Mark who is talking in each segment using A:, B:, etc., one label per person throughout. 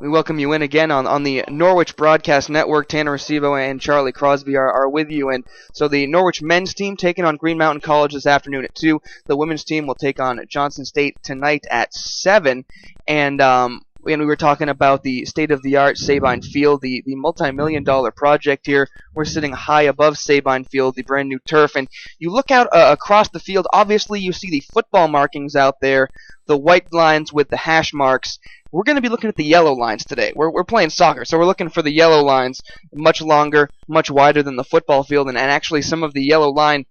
A: We welcome you in again on the Norwich Broadcast Network. Tanner Acebo and Charlie Crosby are with you. And so the Norwich men's team taking on Green Mountain College this afternoon at 2. The women's team will take on Johnson State tonight at 7. And we were talking about the state-of-the-art Sabine Field, the multi-million-dollar project here. We're sitting high above Sabine Field, the brand-new turf. And you look out across the field, obviously you see the football markings out there, the white lines with the hash marks. We're going to be looking at the yellow lines today. We're playing soccer, so we're looking for the yellow lines, much longer, much wider than the football field, and actually some of the yellow line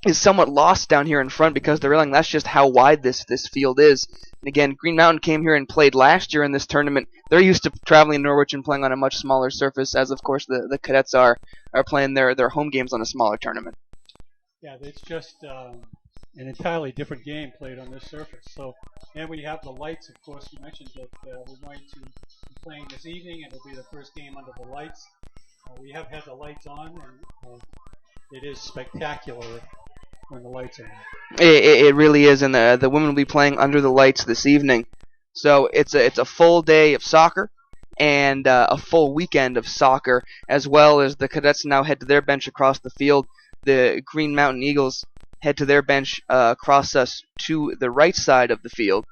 A: is somewhat lost down here in front because they're realizing that's just how wide this field is. And again, Green Mountain came here and played last year in this tournament. They're used to traveling in Norwich and playing on a much smaller surface, as of course the Cadets are playing their home games on a smaller tournament.
B: Yeah, it's just an entirely different game played on this surface. So, and we have the lights, of course. You mentioned that we're going to be playing this evening, and it'll be the first game under the lights. We have had the lights on, and it is spectacular when the lights are on.
A: It really is, and the women will be playing under the lights this evening. So it's a full day of soccer and a full weekend of soccer, as well as the Cadets now head to their bench across the field. The Green Mountain Eagles head to their bench across us to the right side of the field.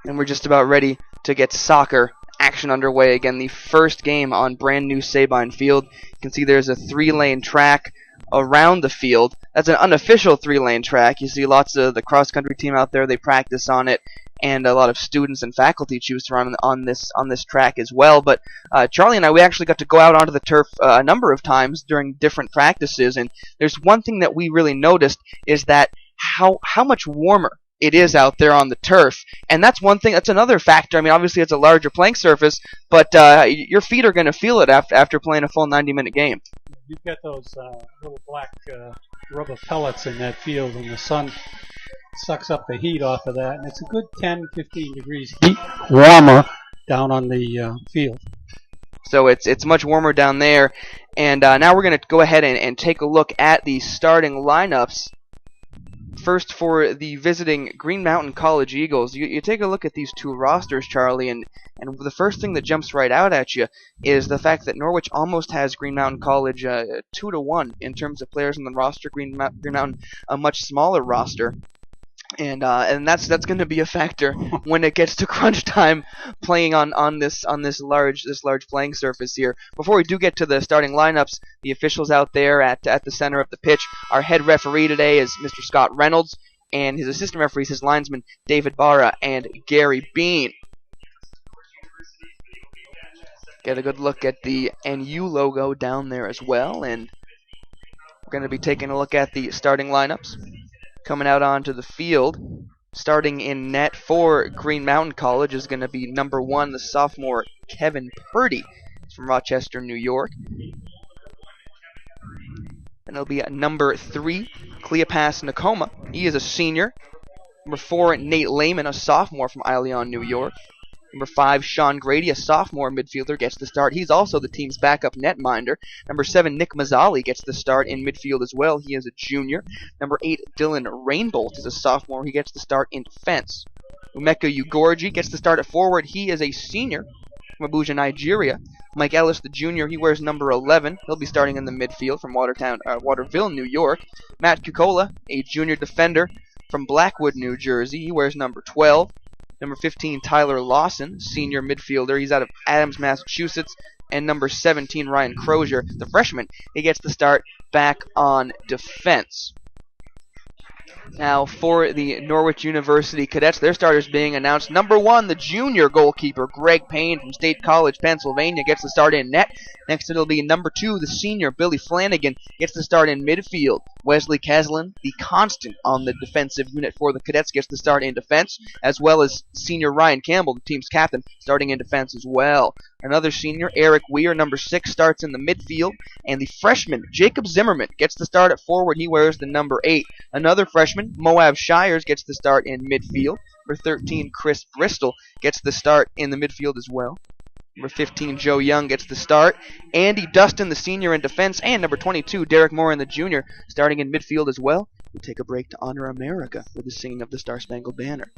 A: And we're just about ready to get soccer action underway. Again, the first game on brand new Sabine Field. You can see there's a 3-lane track around the field. That's an unofficial 3-lane track. You see lots of the cross-country team out there. They practice on it, and a lot of students and faculty choose to run on this track as well. But Charlie and I, we actually got to go out onto the turf a number of times during different practices, and there's one thing that we really noticed is that how much warmer it is out there on the turf, and that's another factor. I mean, obviously it's a larger playing surface, but your feet are going to feel it after playing a full 90-minute game.
B: You've got those little black rubber pellets in that field, and the sun sucks up the heat off of that, and it's a good 10-15 degrees heat warmer down on the field.
A: So it's much warmer down there, and now we're going to go ahead and take a look at the starting lineups. First, for the visiting Green Mountain College Eagles, you take a look at these two rosters, Charlie, and the first thing that jumps right out at you is the fact that Norwich almost has Green Mountain College 2-1 in terms of players on the roster. Green Mountain, a much smaller roster. And that's going to be a factor when it gets to crunch time playing on this large playing surface here. Before we do get to the starting lineups, the officials out there at the center of the pitch, our head referee today is Mr. Scott Reynolds, and his assistant referees, his linesmen David Barra and Gary Bean. Get a good look at the NU logo down there as well, and we're going to be taking a look at the starting lineups. Coming out onto the field, starting in net for Green Mountain College is going to be number 1, the sophomore Kevin Purdy. He's from Rochester, New York. And it'll be number 3, Cleopas Nakoma. He is a senior. Number 4, Nate Lehman, a sophomore from Ileon, New York. Number 5, Sean Grady, a sophomore midfielder, gets the start. He's also the team's backup netminder. Number 7, Nick Mazzali gets the start in midfield as well. He is a junior. Number 8, Dylan Rainbolt is a sophomore. He gets the start in defense. Umeka Ugorji gets the start at forward. He is a senior from Abuja, Nigeria. Mike Ellis, the junior, he wears number 11. He'll be starting in the midfield from Waterville, New York. Matt Kukola, a junior defender from Blackwood, New Jersey. He wears number 12. Number 15, Tyler Lawson, senior midfielder. He's out of Adams, Massachusetts. And number 17, Ryan Crozier, the freshman. He gets the start back on defense. Now, for the Norwich University Cadets, their starters being announced. Number 1, the junior goalkeeper, Greg Payne from State College, Pennsylvania, gets the start in net. Next, it'll be number 2, the senior, Billy Flanagan, gets the start in midfield. Wesley Keslin, the constant on the defensive unit for the Cadets, gets the start in defense, as well as senior Ryan Campbell, the team's captain, starting in defense as well. Another senior, Eric Weir, number 6, starts in the midfield. And the freshman, Jacob Zimmerman, gets the start at forward. He wears the number 8. Another freshman, Moab Shires, gets the start in midfield. Number 13, Chris Bristol, gets the start in the midfield as well. Number 15, Joe Young, gets the start. Andy Dustin, the senior, in defense. And number 22, Derek Moran, the junior, starting in midfield as well. We'll take a break to honor America with the singing of the Star-Spangled Banner.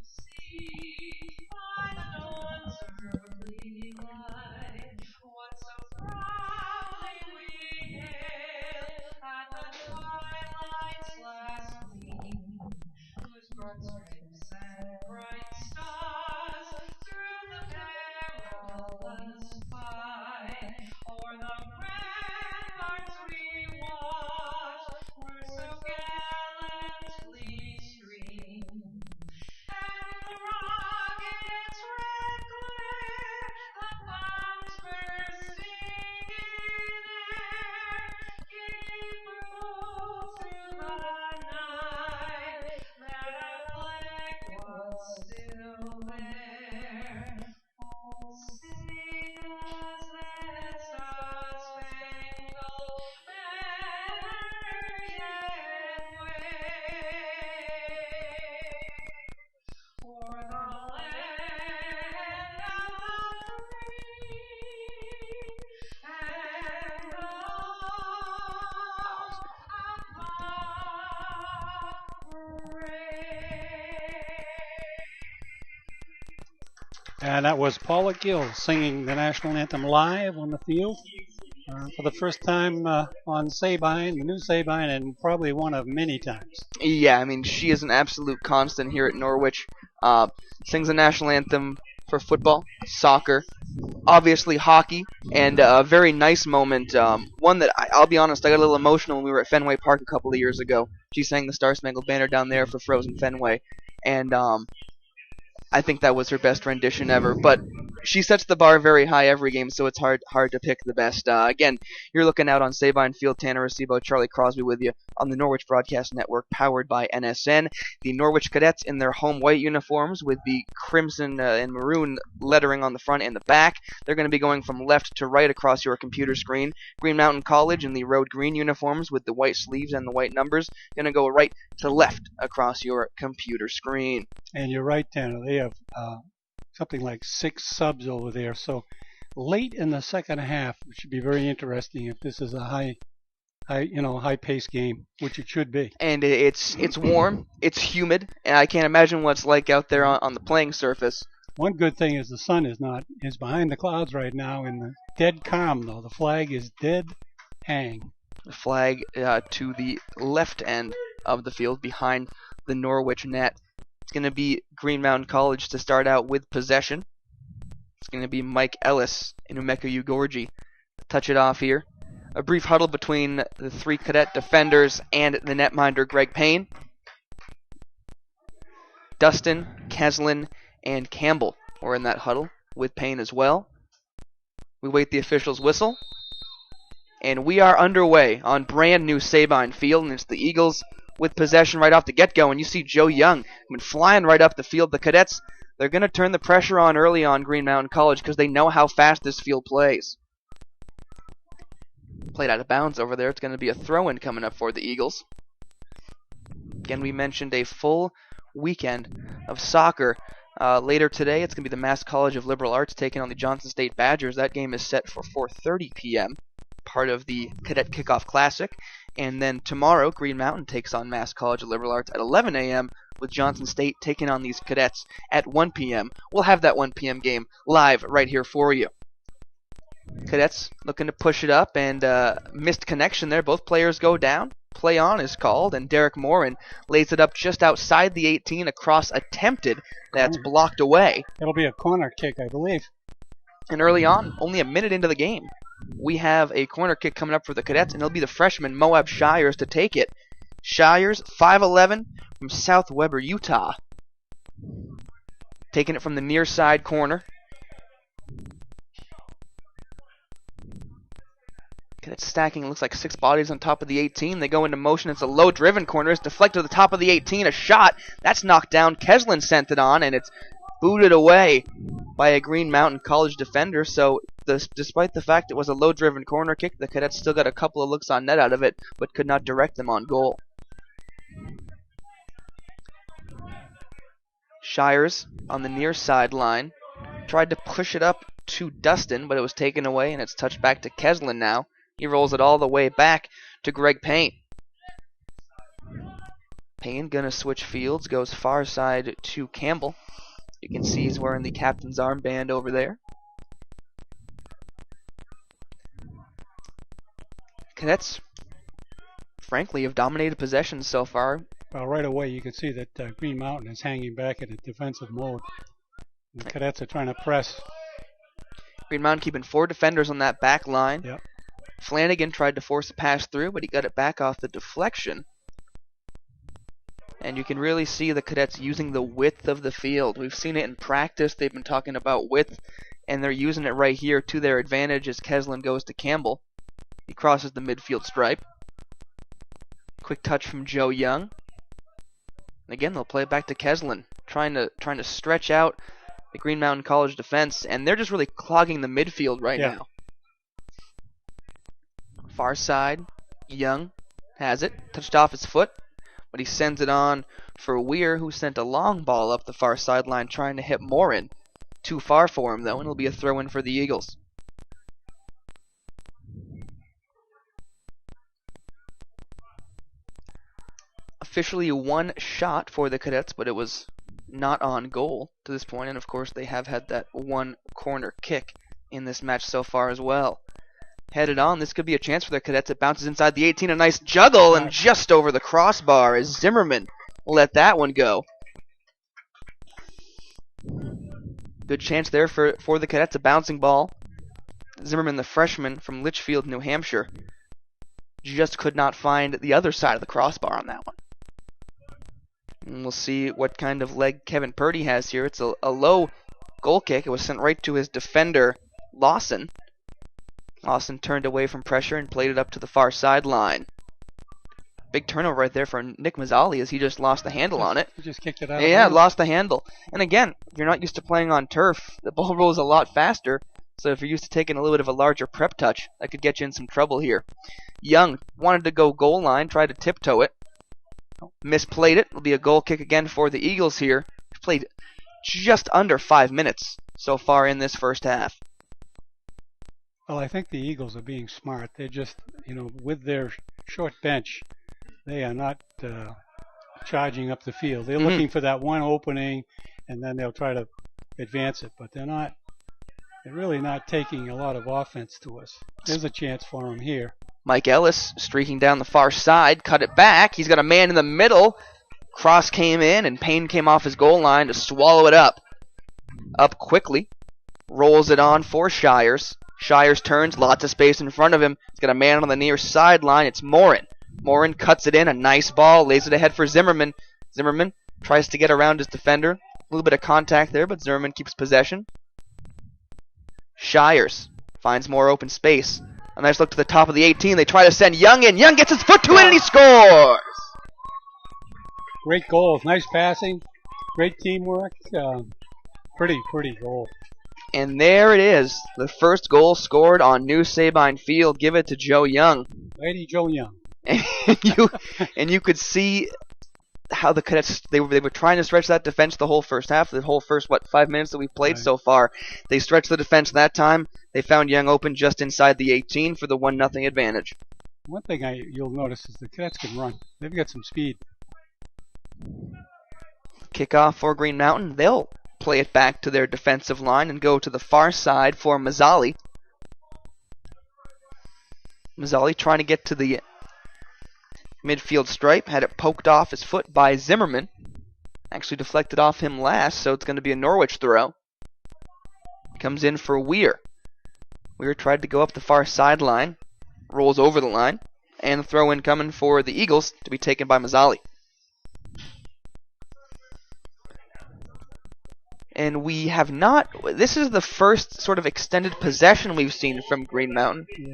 B: And that was Paula Gill singing the national anthem live on the field for the first time on Sabine, the new Sabine, and probably one of many times.
A: Yeah, I mean, she is an absolute constant here at Norwich. Sings the national anthem for football, soccer, obviously hockey, and a very nice moment. One that, I'll be honest, I got a little emotional when we were at Fenway Park a couple of years ago. She sang the Star Spangled Banner down there for Frozen Fenway, and I think that was her best rendition ever. But she sets the bar very high every game, so it's hard to pick the best. Again, you're looking out on Sabine Field. Tanner Acebo, Charlie Crosby with you on the Norwich Broadcast Network, powered by NSN. The Norwich Cadets in their home white uniforms with the crimson and maroon lettering on the front and the back. They're going to be going from left to right across your computer screen. Green Mountain College in the road green uniforms with the white sleeves and the white numbers, going to go right to left across your computer screen.
B: And you're right, Tanner. They have something like 6 subs over there. So late in the second half, it should be very interesting if this is a high-paced game, which it should be.
A: And it's warm, it's humid, and I can't imagine what it's like out there on the playing surface.
B: One good thing is the sun is behind the clouds right now, and the dead calm though. The flag is dead hang.
A: The flag to the left end of the field behind the Norwich net. It's going to be Green Mountain College to start out with possession. It's going to be Mike Ellis and Umeka Ugorji to touch it off here. A brief huddle between the 3 cadet defenders and the netminder Greg Payne. Dustin, Keslin, and Campbell were in that huddle with Payne as well. We wait the official's whistle. And we are underway on brand new Sabine Field, and it's the Eagles with possession right off the get-go. And you see Joe Young been flying right up the field. The Cadets, they're going to turn the pressure on early on Green Mountain College because they know how fast this field plays. Played out of bounds over there. It's going to be a throw-in coming up for the Eagles. Again, we mentioned a full weekend of soccer. Later today, it's going to be the Mass College of Liberal Arts taking on the Johnson State Badgers. That game is set for 4:30 p.m., part of the Cadet Kickoff Classic. And then tomorrow, Green Mountain takes on Mass College of Liberal Arts at 11 a.m., with Johnson State taking on these cadets at 1 p.m. We'll have that 1 p.m. game live right here for you. Cadets looking to push it up, and missed connection there. Both players go down. Play on is called, and Derek Morin lays it up just outside the 18, a cross attempted that's blocked away.
B: It'll be a corner kick, I believe.
A: And early on, only a minute into the game, we have a corner kick coming up for the Cadets, and it'll be the freshman Moab Shires to take it. Shires, 5'11", from South Weber, Utah. Taking it from the near side corner. Cadets stacking, it looks like 6 bodies on top of the 18. They go into motion. It's a low-driven corner. It's deflected to the top of the 18. A shot. That's knocked down. Keslin sent it on, and it's booted away by a Green Mountain College defender. So despite the fact it was a low-driven corner kick, the Cadets still got a couple of looks on net out of it, but could not direct them on goal. Shires on the near sideline tried to push it up to Dustin, but it was taken away, and it's touched back to Keslin now. He rolls it all the way back to Greg Payne. Payne gonna switch fields, goes far side to Campbell. You can see he's wearing the captain's armband over there. Cadets, frankly, have dominated possession so far.
B: Well, right away you can see that Green Mountain is hanging back in a defensive mode. The Cadets are trying to press.
A: Green Mountain keeping 4 defenders on that back line.
B: Yep.
A: Flanagan tried to force a pass through, but he got it back off the deflection. And you can really see the Cadets using the width of the field. We've seen it in practice. They've been talking about width, and they're using it right here to their advantage as Keslin goes to Campbell. He crosses the midfield stripe. Quick touch from Joe Young. And again, they'll play it back to Keslin, trying to stretch out the Green Mountain College defense, and they're just really clogging the midfield right now. Far side, Young has it, touched off his foot, but he sends it on for Weir, who sent a long ball up the far sideline trying to hit Morin. Too far for him, though, and it'll be a throw-in for the Eagles. Officially one shot for the Cadets, but it was not on goal to this point, and of course they have had that one corner kick in this match so far as well. Headed on, this could be a chance for the Cadets. It bounces inside the 18, a nice juggle, and just over the crossbar as Zimmerman let that one go. Good chance there for the Cadets, a bouncing ball. Zimmerman, the freshman from Litchfield, New Hampshire, just could not find the other side of the crossbar on that one. And we'll see what kind of leg Kevin Purdy has here. It's a low goal kick. It was sent right to his defender, Lawson. Lawson turned away from pressure and played it up to the far sideline. Big turnover right there for Nick Mazzali as he just lost the handle on it.
B: He just kicked it out.
A: Yeah, lost the handle. And again, if you're not used to playing on turf, the ball rolls a lot faster. So if you're used to taking a little bit of a larger prep touch, that could get you in some trouble here. Young wanted to go goal line, tried to tiptoe it. Misplayed it. It'll be a goal kick again for the Eagles here. Played just under 5 minutes so far in this first half.
B: Well, I think the Eagles are being smart. They're just, with their short bench, they are not charging up the field. They're looking for that one opening, and then they'll try to advance it. But they're really not taking a lot of offense to us. There's a chance for them here.
A: Mike Ellis streaking down the far side, cut it back. He's got a man in the middle. Cross came in, and Payne came off his goal line to swallow it up. Up quickly. Rolls it on for Shires. Shires turns, lots of space in front of him. He's got a man on the near sideline. It's Morin. Morin cuts it in, a nice ball, lays it ahead for Zimmerman. Zimmerman tries to get around his defender. A little bit of contact there, but Zimmerman keeps possession. Shires finds more open space. A nice look to the top of the 18. They try to send Young in. Young gets his foot to it, and he scores!
B: Great goals. Nice passing. Great teamwork. Pretty goal.
A: And there it is. The first goal scored on New Sabine Field. Give it to Joe Young.
B: Lady Joe Young.
A: And you could see how the Cadets, they were trying to stretch that defense the whole first half, the whole first 5 minutes that we've played so far. They stretched the defense that time. They found Young open just inside the 18 for the 1-0 advantage.
B: One thing you'll notice is the Cadets can run. They've got some speed.
A: Kickoff for Green Mountain. They'll play it back to their defensive line and go to the far side for Mazzali. Mazzali trying to get to the midfield stripe, had it poked off his foot by Zimmerman. Actually deflected off him last, so it's going to be a Norwich throw. Comes in for Weir. Weir tried to go up the far sideline, rolls over the line, and the throw in coming for the Eagles to be taken by Mazzali. And we have not, this is the first sort of extended possession we've seen from Green Mountain.
B: Yeah.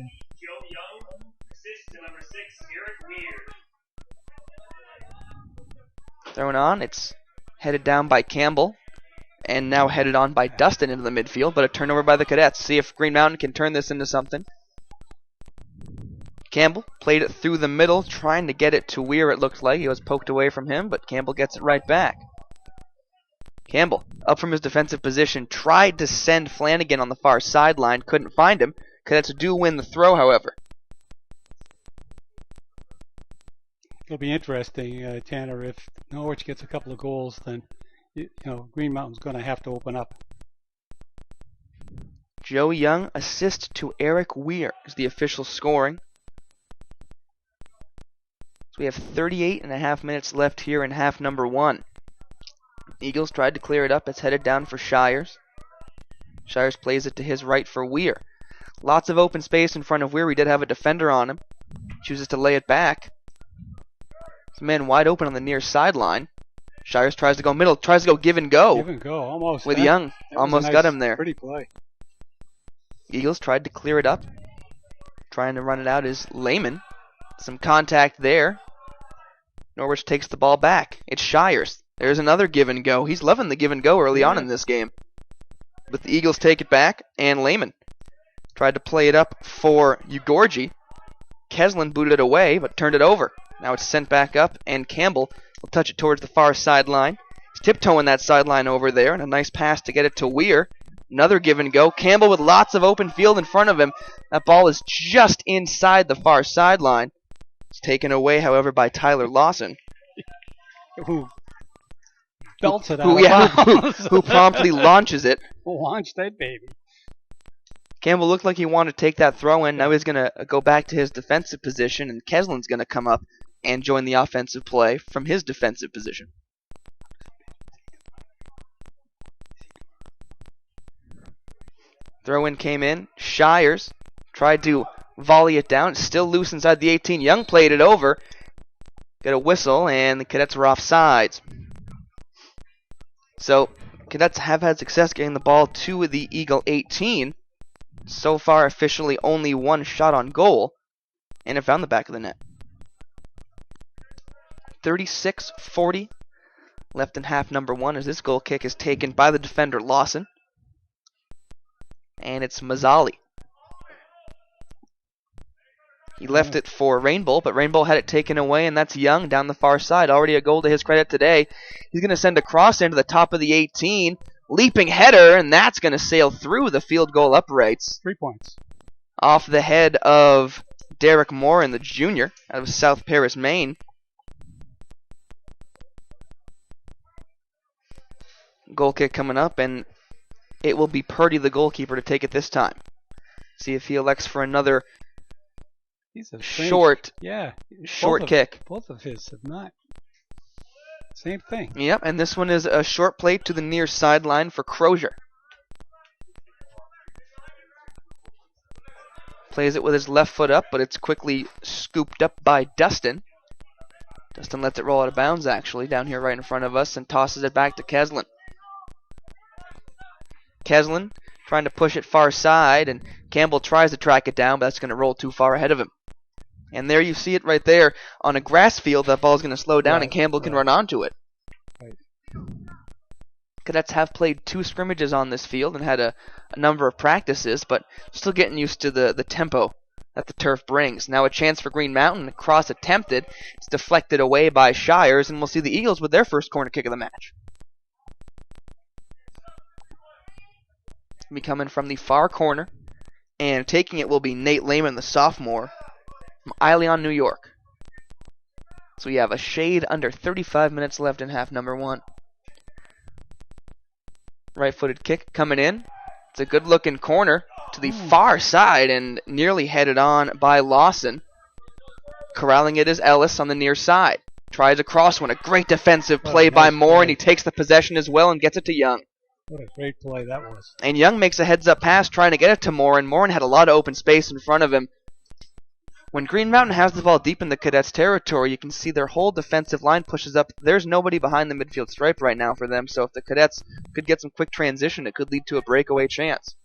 A: Thrown on, it's headed down by Campbell, and now headed on by Dustin into the midfield, but a turnover by the Cadets. See if Green Mountain can turn this into something. Campbell played it through the middle, trying to get it to Weir, it looked like. He was poked away from him, but Campbell gets it right back. Campbell, up from his defensive position, tried to send Flanagan on the far sideline, couldn't find him. Cadets do win the throw, however.
B: It'll be interesting, Tanner, if Norwich gets a couple of goals, then Green Mountain's going to have to open up.
A: Joe Young, assist to Eric Weir is the official scoring. we have 38.5 minutes left here in half number 1. Eagles tried to clear it up. It's headed down for Shires. Shires plays it to his right for Weir. Lots of open space in front of Weir. We did have a defender on him. Chooses to lay it back. This man wide open on the near sideline. Shires tries to go middle. Tries to go give and go.
B: Give and go, almost.
A: With Young. Almost got him there.
B: Pretty play.
A: Eagles tried to clear it up. Trying to run it out is Lehman. Some contact there. Norwich takes the ball back. It's Shires. There's another give and go. He's loving the give and go early on in this game. But the Eagles take it back, and Lehman tried to play it up for Ugorji. Keslin booted it away, but turned it over. Now it's sent back up, and Campbell will touch it towards the far sideline. He's tiptoeing that sideline over there, and a nice pass to get it to Weir. Another give and go. Campbell with lots of open field in front of him. That ball is just inside the far sideline. It's taken away, however, by Tyler Lawson.
B: Who belts it out
A: who promptly launches it.
B: Launch that baby.
A: Campbell looked like he wanted to take that throw in. Now he's going to go back to his defensive position, and Keslin's going to come up and join the offensive play from his defensive position. Throw in came in. Shires tried to volley it down. Still loose inside the 18. Young played it over. Got a whistle, and the Cadets were off sides. So, Cadets have had success getting the ball to the Eagle 18. So far, officially only one shot on goal, and it found the back of the net. 36-40 left in half number 1 as this goal kick is taken by the defender Lawson. And it's Mazzali. He left it for Rainbow, but Rainbow had it taken away, and that's Young down the far side. Already a goal to his credit today. He's going to send a cross into the top of the 18. Leaping header, and that's going to sail through the field goal uprights.
B: 3 points.
A: Off the head of Derek Morin, the junior, out of South Paris, Maine. Goal kick coming up, and it will be Purdy, the goalkeeper, to take it this time. See if he elects for another short kick.
B: Both of his have not. Same thing.
A: Yep, and this one is a short play to the near sideline for Crozier. Plays it with his left foot up, but it's quickly scooped up by Dustin. Dustin lets it roll out of bounds, actually, down here right in front of us, and tosses it back to Keslin. Keslin trying to push it far side, and Campbell tries to track it down, but that's going to roll too far ahead of him. And there you see it right there. On a grass field, that ball's going to slow down, and Campbell can run onto it.
B: Right.
A: Cadets have played 2 scrimmages on this field and had a number of practices, but still getting used to the tempo that the turf brings. Now a chance for Green Mountain. Cross attempted. It's deflected away by Shires, and we'll see the Eagles with their first corner kick of the match. Be coming from the far corner, and taking it will be Nate Lehman, the sophomore, from Ileon, New York. So we have a shade under 35 minutes left in half number 1. Right-footed kick coming in. It's a good-looking corner to the far side and nearly headed on by Lawson. Corralling it is Ellis on the near side. Tries a cross one. A great defensive play by Moore, and he takes the possession as well and gets it to Young.
B: What a great play that was.
A: And Young makes a heads-up pass trying to get it to Moore, and Moore had a lot of open space in front of him. When Green Mountain has the ball deep in the Cadets' territory, you can see their whole defensive line pushes up. There's nobody behind the midfield stripe right now for them, so if the Cadets could get some quick transition, it could lead to a breakaway chance.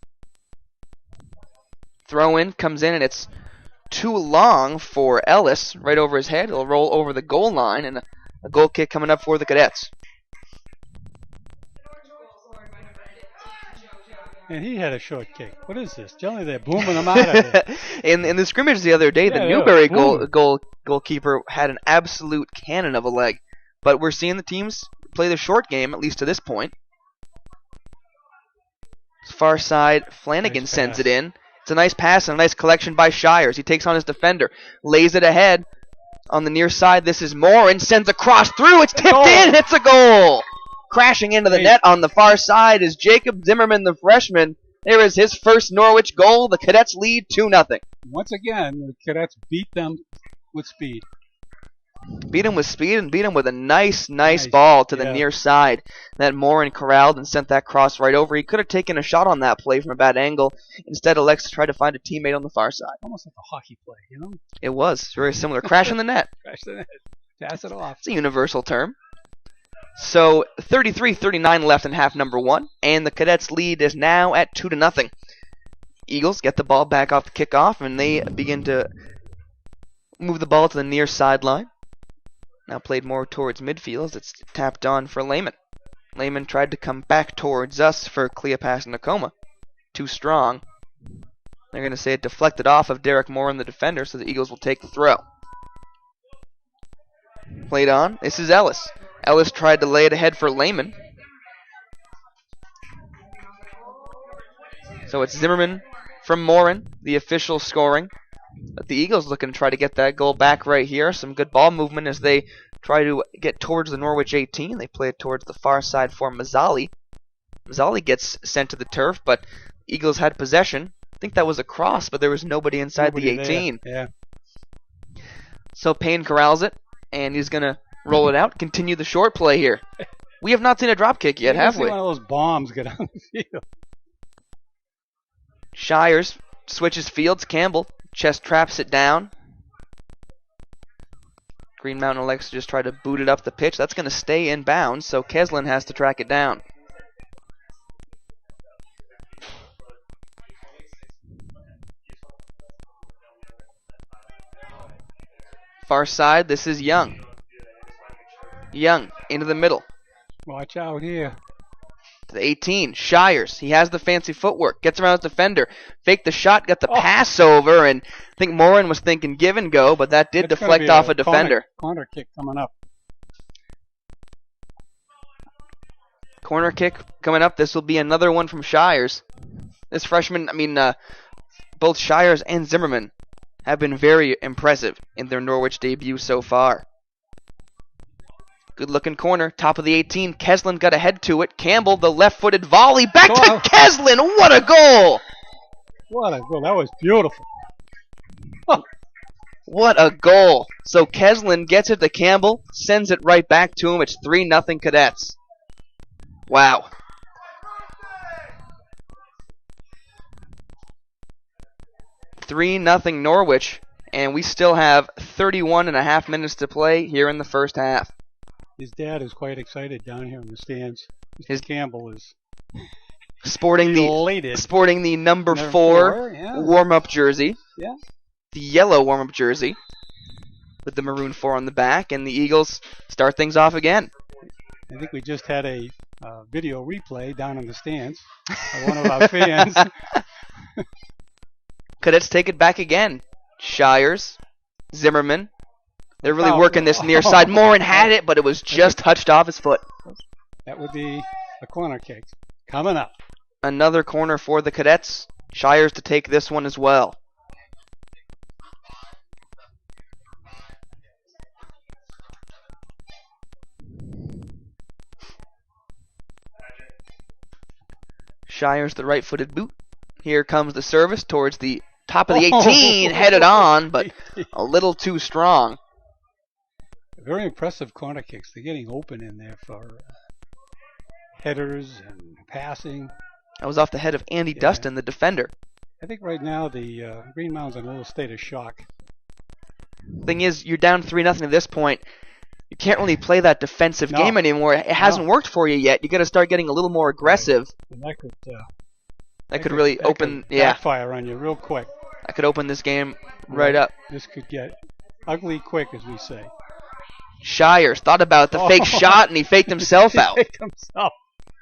A: Throw in comes in, and it's too long for Ellis right over his head. It'll roll over the goal line, and a goal kick coming up for the Cadets.
B: And he had a short kick. What is this? Generally, they're booming them out of there.
A: in the scrimmage the other day, the Newberry goalkeeper had an absolute cannon of a leg. But we're seeing the teams play the short game, at least to this point. Far side, Flanagan sends it in. It's a nice pass and a nice collection by Shires. He takes on his defender, lays it ahead. On the near side, this is Moore, and sends a cross through. It's tipped in. It's a goal. Crashing into the net on the far side is Jacob Zimmerman, the freshman. There is his first Norwich goal. The Cadets lead 2-0.
B: Once again, the Cadets beat them with speed.
A: Beat him with speed and beat him with a nice ball to the near side. That Morin corralled and sent that cross right over. He could have taken a shot on that play from a bad angle. Instead, Alex tried to find a teammate on the far side.
B: Almost like a hockey play, you know?
A: It was very similar. Crash in the net.
B: Crash the net. Pass it off.
A: It's a universal term. So 33-39 left in half number 1, and the Cadets' lead is now at 2-0. Eagles get the ball back off the kickoff, and they begin to move the ball to the near sideline. Now played more towards midfield as it's tapped on for Lehman. Lehman tried to come back towards us for Cleopas and Nakoma. Too strong. They're going to say it deflected off of Derek Moore and the defender, so the Eagles will take the throw. Played on. This is Ellis. Ellis tried to lay it ahead for Lehman. So it's Zimmerman from Morin, the official scoring. But the Eagles looking to try to get that goal back right here. Some good ball movement as they try to get towards the Norwich 18. They play it towards the far side for Mazzali. Mazzali gets sent to the turf, but Eagles had possession. I think that was a cross, but there was nobody inside the 18.
B: Yeah.
A: So Payne corrals it, and he's going to roll it out, continue the short play here. We have not seen a drop kick yet, have we?
B: One of those bombs get on the field.
A: Shires switches fields. Campbell chest traps it down. Green Mountain elects to just try to boot it up the pitch. That's going to stay in bounds, so Keslin has to track it down. Far side, this is Young. Young, into the middle.
B: Watch out here.
A: To the 18, Shires. He has the fancy footwork. Gets around his defender. Faked the shot, got the pass over, and I think Morin was thinking give and go, but that did deflect off a defender.
B: Corner kick coming up.
A: Corner kick coming up. This will be another one from Shires. This freshman, both Shires and Zimmerman have been very impressive in their Norwich debut so far. Good looking corner, top of the 18. Keslin got ahead to it. Campbell, the left-footed volley, back to Keslin. What a goal!
B: What a goal! That was beautiful.
A: What a goal! So Keslin gets it to Campbell, sends it right back to him. It's 3-0 Cadets. Wow. (3-0) Norwich, and we still have 31.5 minutes to play here in the first half.
B: His dad is quite excited down here in the stands. His Campbell is
A: sporting the number 4 warm-up jersey.
B: Yeah.
A: The yellow warm-up jersey with the maroon 4 on the back, and the Eagles start things off again.
B: I think we just had a video replay down in the stands by one of our fans.
A: Cadets take it back again. Shires, Zimmerman. They're really working this near side. Morin had it, but it was just touched off his foot.
B: That would be a corner kick. Coming up.
A: Another corner for the Cadets. Shires to take this one as well. Shires the right-footed boot. Here comes the service towards the top of the 18. Headed on, but a little too strong.
B: Very impressive corner kicks. They're getting open in there for headers and passing.
A: That was off the head of Andy Dustin, the defender.
B: I think right now the Green Mountain's in a little state of shock.
A: Thing is, you're down 3-0 at this point. You can't really play that defensive game anymore. It hasn't worked for you yet. You got to start getting a little more aggressive.
B: And
A: that could really open,
B: backfire on you real quick.
A: That could open this game right up.
B: This could get ugly quick, as we say.
A: Shires thought about the fake shot, and he faked himself out.
B: Faked himself.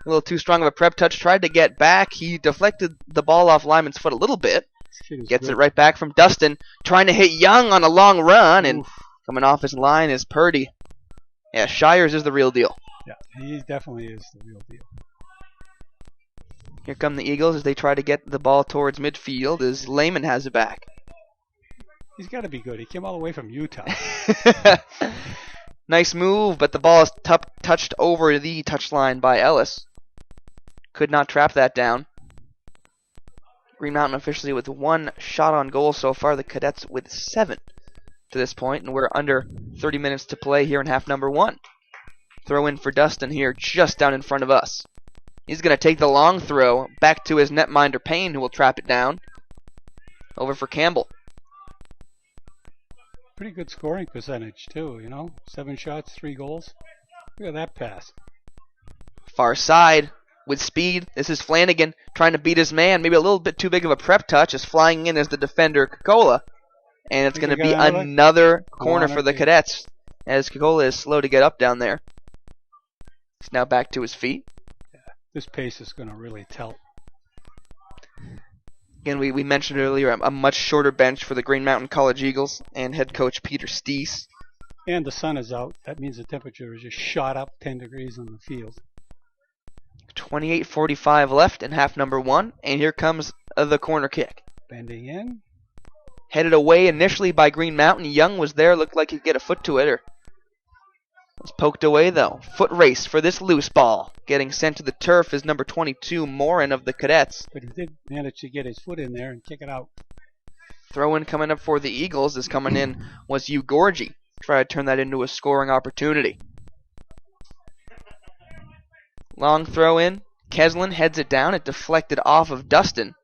A: A little too strong of a prep touch. Tried to get back. He deflected the ball off Lyman's foot a little bit. Gets it right back from Dustin. Trying to hit Young on a long run, and coming off his line is Purdy. Yeah, Shires is the real deal.
B: Yeah, he definitely is the real deal.
A: Here come the Eagles as they try to get the ball towards midfield as Lehman has it back.
B: He's got to be good. He came all the way from Utah.
A: Nice move, but the ball is touched over the touchline by Ellis. Could not trap that down. Green Mountain officially with 1 shot on goal so far. The Cadets with 7. to this point, and we're under 30 minutes to play here in half number 1. Throw in for Dustin here, just down in front of us. He's going to take the long throw back to his netminder Payne, who will trap it down. Over for Campbell.
B: Pretty good scoring percentage, too, 7 shots, 3 goals. Look at that pass.
A: Far side with speed. This is Flanagan trying to beat his man. Maybe a little bit too big of a prep touch, as flying in as the defender, Kokola. And it's going to be another corner for the Cadets, as Kokola is slow to get up down there. He's now back to his feet.
B: Yeah, this pace is going to really tell.
A: Again, we mentioned earlier a much shorter bench for the Green Mountain College Eagles and head coach Peter Steese.
B: And the sun is out. That means the temperature is just shot up 10 degrees on the field.
A: 28:45 left in half number 1, and here comes the corner kick.
B: Bending in.
A: Headed away initially by Green Mountain. Young was there, looked like he'd get a foot to it, or was poked away though. Foot race for this loose ball. Getting sent to the turf is number 22, Morin of the Cadets.
B: But he did manage to get his foot in there and kick it out.
A: Throw in coming up for the Eagles is coming in was Ugorji. Try to turn that into a scoring opportunity. Long throw in. Keslin heads it down. It deflected off of Dustin.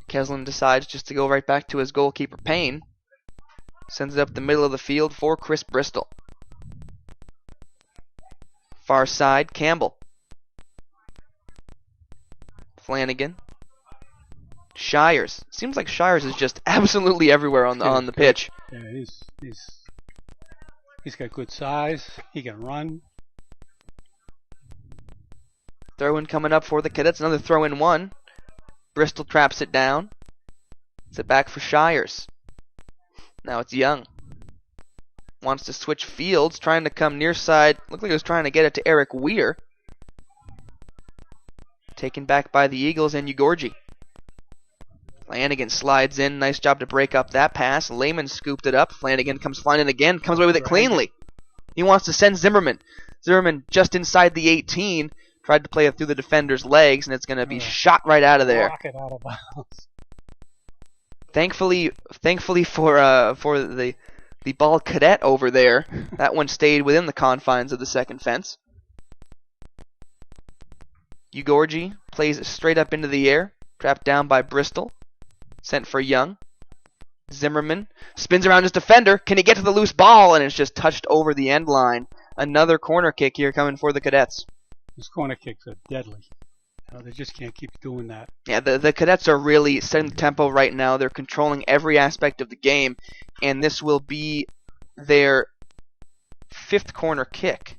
A: Keslin decides just to go right back to his goalkeeper Payne. Sends it up the middle of the field for Chris Bristol. Far side, Campbell. Flanagan. Shires. Seems like Shires is just absolutely everywhere on the pitch.
B: Yeah, he's got good size. He can run.
A: Throw in coming up for the Cadets. Another throw in one. Bristol traps it down. It's it back for Shires. Now it's Young. Wants to switch fields, trying to come near side. Looked like he was trying to get it to Eric Weir. Taken back by the Eagles and Ugorji. Flanagan slides in. Nice job to break up that pass. Lehman scooped it up. Flanagan comes flying in again. Comes away with it cleanly. He wants to send Zimmerman. Zimmerman just inside the 18. Tried to play it through the defender's legs, and it's going to be shot right out of there.
B: Rocket out of bounds.
A: Thankfully for the ball cadet over there, that one stayed within the confines of the second fence. Ugorji plays it straight up into the air, trapped down by Bristol. Sent for Young. Zimmerman spins around his defender. Can he get to the loose ball? And it's just touched over the end line. Another corner kick here coming for the Cadets.
B: Those corner kicks are deadly. They just can't keep doing that.
A: Yeah, the Cadets are really setting the tempo right now. They're controlling every aspect of the game, and this will be their 5th corner kick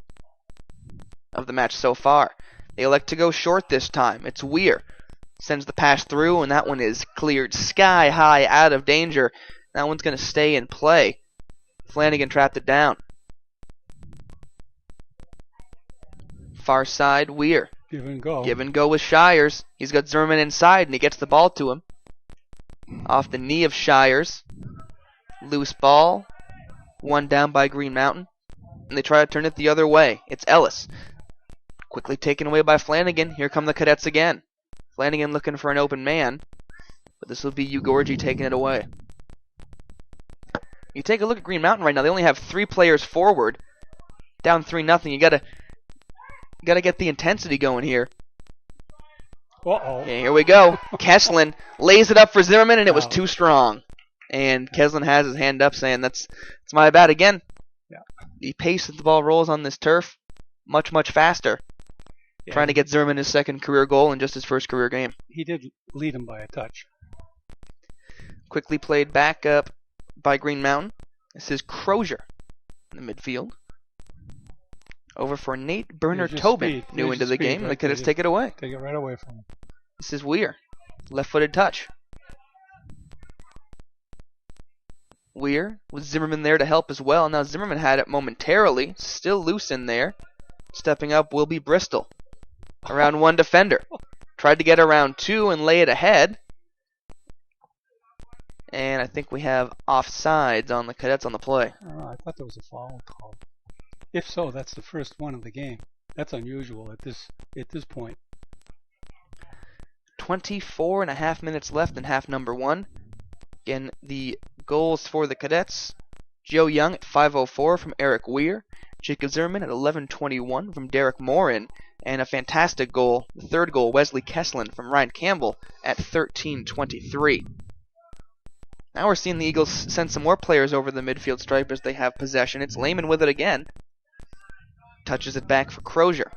A: of the match so far. They elect to go short this time. It's Weir. Sends the pass through, and that one is cleared sky high out of danger. That one's going to stay in play. Flanagan trapped it down. Far side, Weir.
B: Give and go.
A: Give and go with Shires. He's got Zimmerman inside, and he gets the ball to him. Off the knee of Shires. Loose ball. One down by Green Mountain. And they try to turn it the other way. It's Ellis. Quickly taken away by Flanagan. Here come the Cadets again. Flanagan looking for an open man. But this will be Ugorji taking it away. You take a look at Green Mountain right now. They only have 3 players forward. Down 3-0. You gotta get the intensity going here.
B: Uh-oh.
A: Okay, here we go. Keslin lays it up for Zimmerman, and it was too strong. And Keslin has his hand up saying, that's my bad again.
B: Yeah.
A: The pace that the ball rolls on this turf, much, much faster. Yeah. Trying to get Zimmerman his 2nd career goal in just his 1st career game.
B: He did lead him by a touch.
A: Quickly played back up by Green Mountain. This is Crozier in the midfield. Over for Nate Berner-Tobin, new into the game, and the Cadets take it away.
B: Take it right away from him.
A: This is Weir. Left-footed touch. Weir with Zimmerman there to help as well. Now Zimmerman had it momentarily. Still loose in there. Stepping up will be Bristol. Around 1 defender. Tried to get around 2 and lay it ahead. And I think we have offsides on the Cadets on the play.
B: I thought there was a foul call. If so, that's the first one of the game. That's unusual at this point.
A: 24.5 minutes left in half number 1. Again, the goals for the Cadets Joe Young at 5:04 from Eric Weir. Jacob Zimmerman at 11:21 from Derek Morin. And a fantastic goal, the third goal, Wesley Kesslin from Ryan Campbell at 13:23. Now we're seeing the Eagles send some more players over the midfield stripe as they have possession. It's Lehman with it again. Touches it back for Crozier.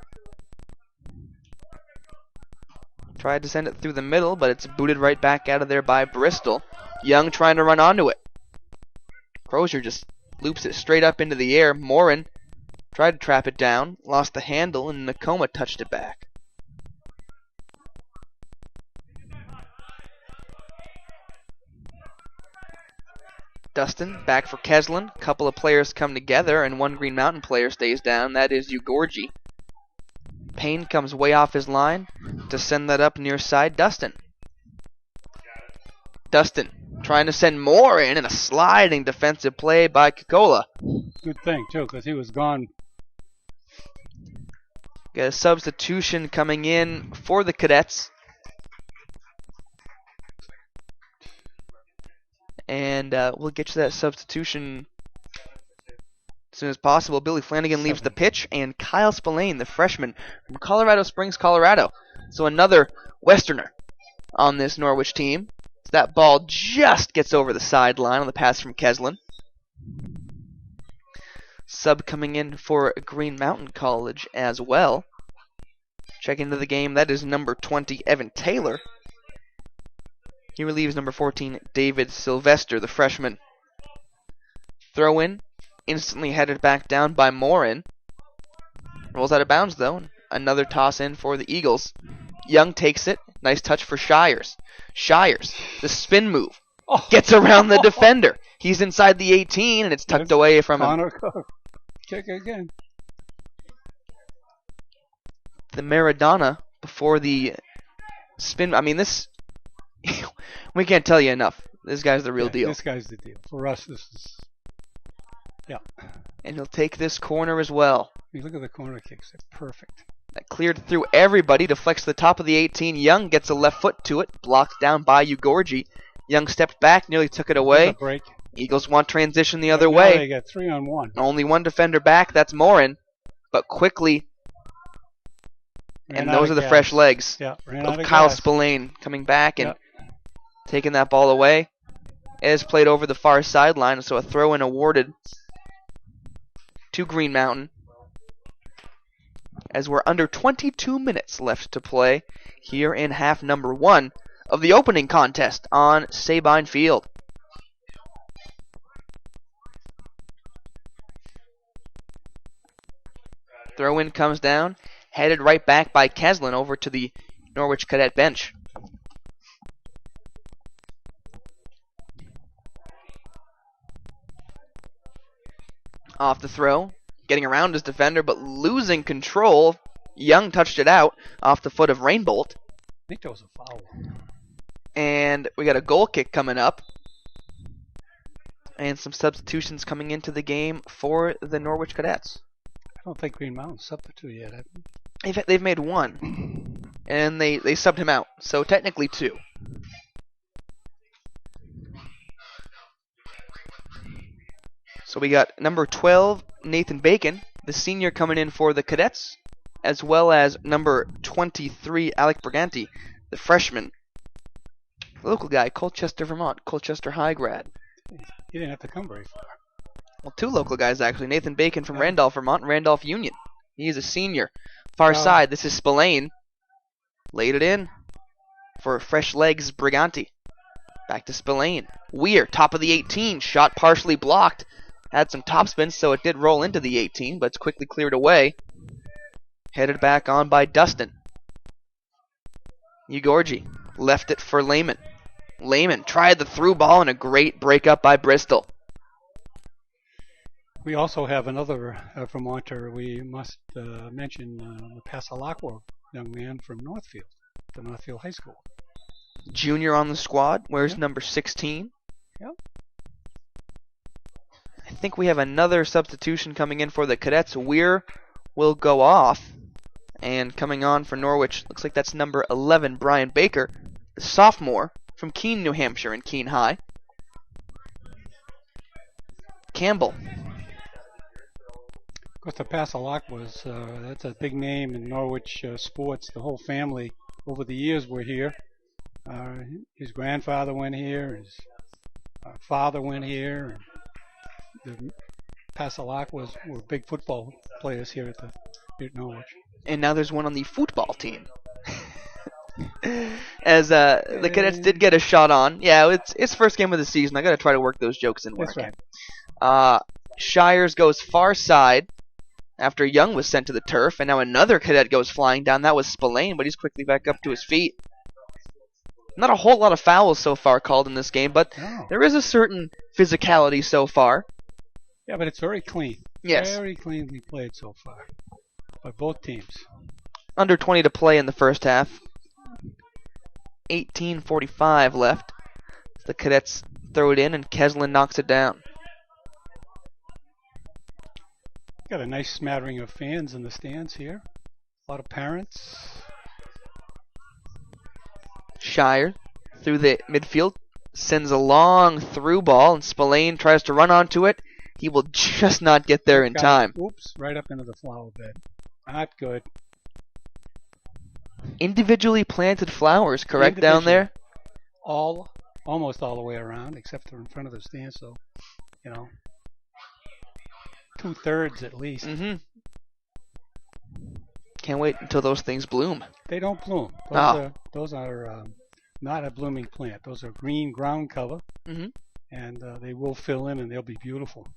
A: Tried to send it through the middle, but it's booted right back out of there by Bristol. Young trying to run onto it. Crozier just loops it straight up into the air. Morin tried to trap it down, lost the handle, and Nakoma touched it back. Dustin back for Kesslin. A couple of players come together, and one Green Mountain player stays down. That is Ugorji. Payne comes way off his line to send that up near side Dustin. Dustin trying to send more in, and a sliding defensive play by Kikola.
B: Good thing, too, because he was gone.
A: Got a substitution coming in for the Cadets. And we'll get to that substitution as soon as possible. Billy Flanagan leaves the pitch, and Kyle Spillane, the freshman from Colorado Springs, Colorado. So another Westerner on this Norwich team. So that ball just gets over the sideline on the pass from Kesslin. Sub coming in for Green Mountain College as well. Check into the game. That is number 20, Evan Taylor. He relieves number 14, David Sylvester, the freshman. Throw in, instantly headed back down by Morin. Rolls out of bounds, though. Another toss in for the Eagles. Young takes it. Nice touch for Shires. Shires, the spin move. Gets around the defender. He's inside the 18, and it's tucked away from him.
B: Connor Cook. Kick again.
A: The Maradona before the spin. I mean, this... we can't tell you enough. This guy's the real deal.
B: This guy's the deal. For us, this is... Yeah.
A: And he'll take this corner as well.
B: You look at the corner kicks. They're perfect.
A: That cleared through everybody, deflects to the top of the 18. Young gets a left foot to it, blocked down by Ugorji. Young stepped back, nearly took it away.
B: Break.
A: Eagles want transition the other way.
B: They got 3-on-1.
A: Only one defender back, that's Morin. But quickly, and those are the fresh legs of Kyle Spillane coming back and taking that ball away. It is played over the far sideline, so a throw-in awarded to Green Mountain. As we're under 22 minutes left to play here in half number 1 of the opening contest on Sabine Field. Throw-in comes down, headed right back by Kesslin over to the Norwich Cadet bench. Off the throw, getting around his defender, but losing control. Young touched it out off the foot of Rainbolt.
B: I think that was a foul.
A: And we got a goal kick coming up. And some substitutions coming into the game for the Norwich Cadets.
B: I don't think Green Mountain's substitute yet.
A: They've made one. And they subbed him out. So technically 2. So we got number 12, Nathan Bacon, the senior coming in for the Cadets, as well as number 23, Alec Briganti, the freshman. Local guy, Colchester, Vermont, Colchester High grad.
B: He didn't have to come very far.
A: Well, 2 local guys actually. Nathan Bacon from Randolph, Vermont, and Randolph Union. He's a senior. Far side, this is Spillane. Laid it in for fresh legs, Briganti. Back to Spillane. Weir, top of the 18, shot partially blocked. Had some topspin, so it did roll into the 18, but it's quickly cleared away. Headed back on by Dustin. Ugorji left it for Lehman. Lehman tried the through ball, and a great breakup by Bristol.
B: We also have another Vermonter. We must mention the Pasalacqua young man from Northfield, the Northfield High School.
A: Junior on the squad, wears number 16.
B: Yep.
A: I think we have another substitution coming in for the Cadets. Weir will go off. And coming on for Norwich, looks like that's number 11, Brian Baker, the sophomore from Keene, New Hampshire, and Keene High. Campbell.
B: Of course, the Passalak was, that's a big name in Norwich sports. The whole family over the years were here. His grandfather went here, his father went here. And the Passalak were big football players here at Norwich.
A: And now there's one on the football team. As the Cadets did get a shot on. Yeah, it's first game of the season. I got to try to work those jokes in where
B: That's
A: I
B: right.
A: can. Shires goes far side after Young was sent to the turf, and now another Cadet goes flying down. That was Spillane, but he's quickly back up to his feet. Not a whole lot of fouls so far called in this game, but there is a certain physicality so far.
B: Yeah, but it's very clean.
A: Yes.
B: Very cleanly played so far by both teams.
A: Under 20 to play in the first half. 18:45 left. The Cadets throw it in, and Keslin knocks it down.
B: Got a nice smattering of fans in the stands here. A lot of parents.
A: Shire through the midfield sends a long through ball, and Spillane tries to run onto it. He will just not get there in time.
B: Oops, right up into the flower bed. Not good.
A: Individually planted flowers, correct, down there?
B: Almost all the way around, except for in front of the stand, so, 2/3 at least.
A: Mm-hmm. Can't wait until those things bloom.
B: They don't bloom. Those are not a blooming plant. Those are green ground cover, and they will fill in, and they'll be beautiful.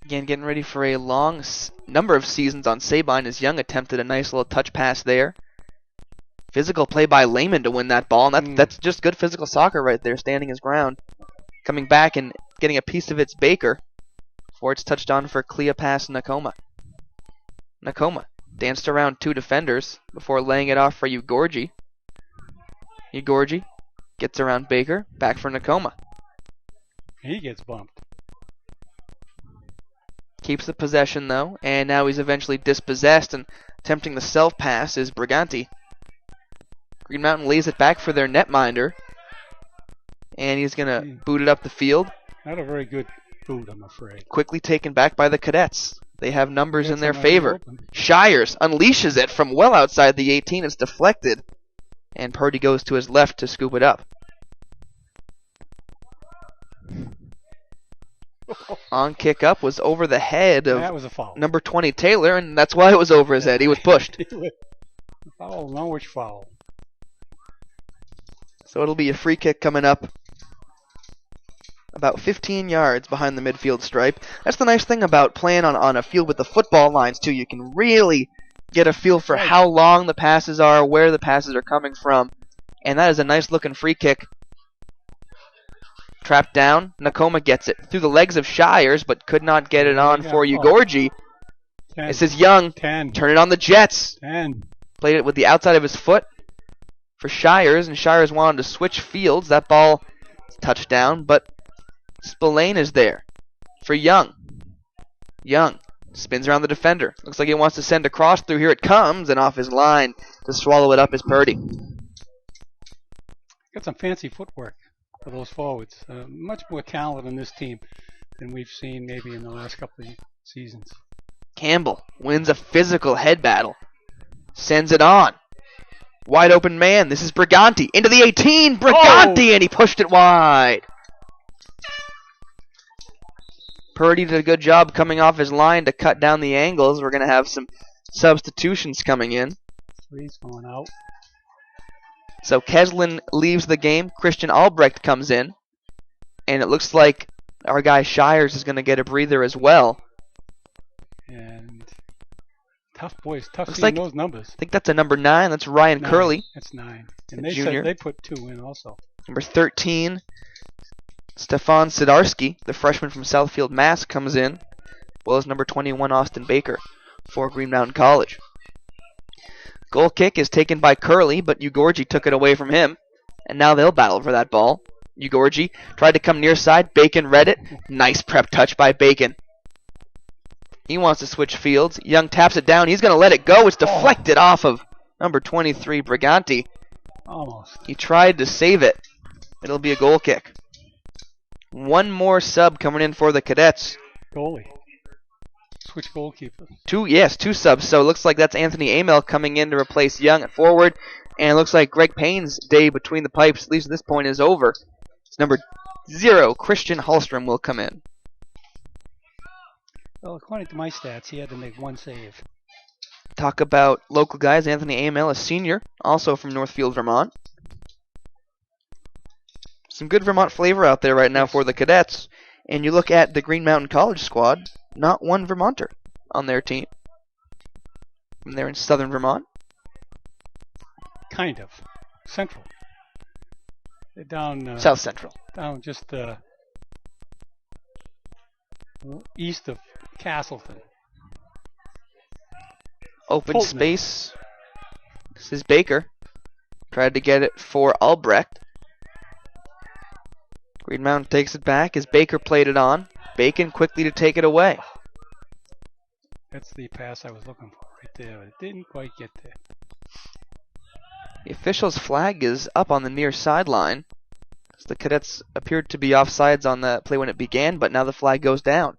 A: Again, getting ready for a long number of seasons on Sabine as Young attempted a nice little touch pass there. Physical play by Lehman to win that ball, and that's just good physical soccer right there, standing his ground. Coming back and getting a piece of it's Baker before it's touched on for Cleopas Nakoma. Nakoma danced around two defenders before laying it off for Ugorji. Ugorji gets around Baker, back for Nakoma.
B: He gets bumped.
A: Keeps the possession though, and now he's eventually dispossessed, and attempting the self-pass is Briganti. Green Mountain lays it back for their netminder, and he's going to boot it up the field.
B: Not a very good boot, I'm afraid.
A: Quickly taken back by the Cadets. They have numbers in their favor. Shires unleashes it from well outside the 18. It's deflected, and Purdy goes to his left to scoop it up. On kick up was over the head of
B: that was a foul.
A: Number 20 Taylor, and that's why it was over his head. He was pushed.
B: Foul, Norwich foul.
A: So it'll be a free kick coming up about 15 yards behind the midfield stripe. That's the nice thing about playing on a field with the football lines, too. You can really get a feel for how long the passes are, where the passes are coming from. And that is a nice-looking free kick. Trapped down. Nakoma gets it through the legs of Shires, but could not get it on for Ugorji. This is Young.
B: 10.
A: Turn it on the Jets.
B: 10.
A: Played it with the outside of his foot for Shires, and Shires wanted to switch fields. That ball touched down, but Spillane is there for Young. Young spins around the defender. Looks like he wants to send a cross through. Here it comes, and off his line to swallow it up is Purdy.
B: Got some fancy footwork for those forwards. Much more talent in this team than we've seen maybe in the last couple of seasons.
A: Campbell wins a physical head battle. Sends it on. Wide open man. This is Briganti. Into the 18. Briganti, and he pushed it wide. Purdy did a good job coming off his line to cut down the angles. We're going to have some substitutions coming in.
B: Three's going out.
A: So Keslin leaves the game. Christian Albrecht comes in. And it looks like our guy Shires is going to get a breather as well.
B: And tough
A: Looks
B: seeing
A: like
B: those numbers.
A: I think that's a number 9. That's Ryan Curley.
B: That's 9.
A: The
B: And they
A: junior.
B: said they put 2 in also.
A: Number 13, Stefan Sidarski, the freshman from Southfield, Mass, comes in, as well as number 21, Austin Baker, for Green Mountain College. Goal kick is taken by Curley, but Ugorji took it away from him, and now they'll battle for that ball. Ugorji tried to come near side. Bacon read it. Nice prep touch by Bacon. He wants to switch fields. Young taps it down. He's going to let it go. It's deflected off of number 23, Briganti.
B: Almost.
A: He tried to save it. It'll be a goal kick. One more sub coming in for the Cadets.
B: Goalie. Switch goalkeeper.
A: Two subs. So it looks like that's Anthony Amell coming in to replace Young at forward. And it looks like Greg Payne's day between the pipes, at least at this point, is over. It's number 0, Christian Hallstrom, will come in.
B: Well, according to my stats, he had to make 1 save.
A: Talk about local guys. Anthony Amell, a senior, also from Northfield, Vermont. Some good Vermont flavor out there right now for the Cadets. And you look at the Green Mountain College squad, not one Vermonter on their team. And they're in southern Vermont.
B: Kind of. Central. They're down...
A: South Central.
B: Down just east of Castleton.
A: Open
B: Fulton.
A: space. This is Baker. Tried to get it for Albrecht. Green Mountain takes it back as Baker played it on. Bacon quickly to take it away.
B: That's the pass I was looking for right there, but it didn't quite get there.
A: The official's flag is up on the near sideline. The Cadets appeared to be offsides on the play when it began, but now the flag goes down.